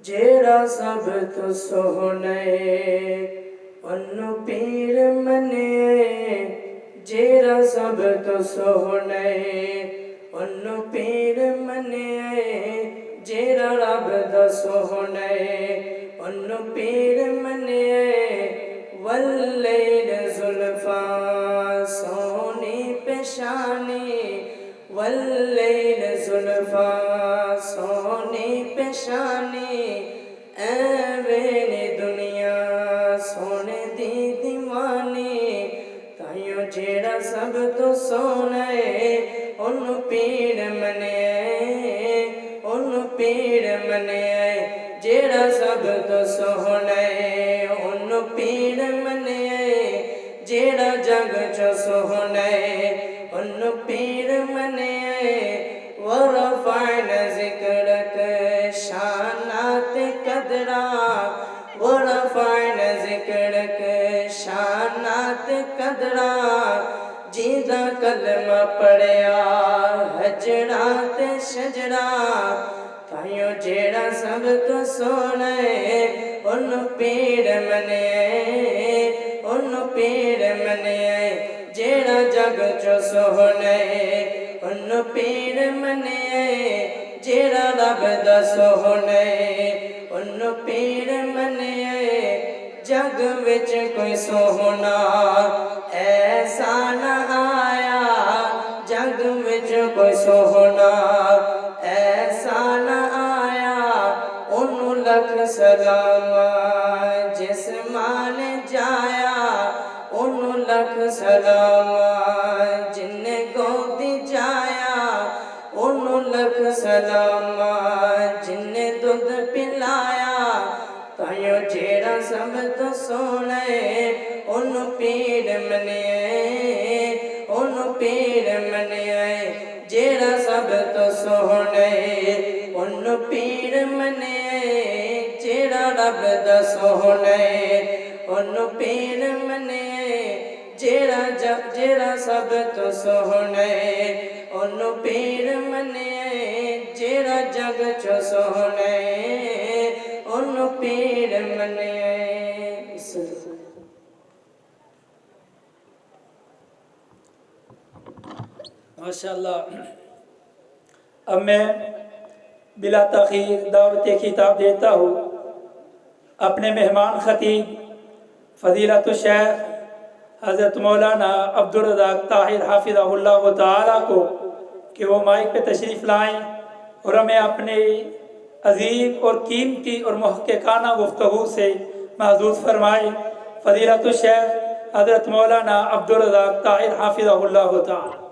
जेड़ा सब तो सोहने उन्नु पीर मने, जेड़ा सब तो सोहने उन्नु पीर मने, जेड़ा रब दा सोहने उन्नु पीर मने। वल्लैल जुल्फा सोनी पेशानी, वल्लैल जुल्फा सोनी पेशानी, ऐवें दुनिया सोने दी दीवानी। ताइयों जेड़ा सब तो सोने उन्नु पीर मने, उन्नु पीर मने, जेड़ा सब तो सोने उन्नु पीर मने, जेड़ा जग च सोने उन्नु पीर मने। वरफ़अन ज़िक्रक शानात कदरा, वरफ़अन ज़िक्रक शानात कदरा, जिदा कलमा पढ़िया हजरा ते शजरा। ताइयों जेड़ा सब तो सोने उन्नु पीर मने, उन्नु पीर मने, जेड़ा जग च सोहने उन्नु पीर मने, जेड़ा रब दा सोहने उन्नु पीर मने। जग विच कोई सोहना ऐसा न आया, जग विच कोई सोहना ऐसा न आया, उन्नु लख सलाम जिस मान जाया, उन्नु लख सलाम जिन्ने गोदी जाया, उन्नु लख सलाम जिन्ने दुध पिलाया। ताइयों जेड़ा सब तो सोने उन्नु पीर मने, उन्नु पीर मने, जेड़ा सब तो सोने उन्नु पीर मने, जेड़ा रब दा सोहने उन्नु पीर मने, जेड़ा सब तो सोहने उन्नु पीर मने, जेड़ा जग च सोहने उन्नु पीर मने। माशाअल्लाह। अब मैं बिला तखीर दावत खिताब देता हूँ अपने मेहमान खतीब फजीलतुल शेख हज़रत मौलाना अब्दुल रज़ाक ताहिर हाफिज़हुल्लाह ताला को कि वो माइक पे तशरीफ़ लाएँ और हमें अपने अजीब और कीमती और मुहक्किकाना गुफ्तगू से महज़ूज़ फरमाए। फजीलतुल शेख हज़रत मौलाना अब्दुल रज़ाक ताहिर हाफिज़हुल्लाह ताला।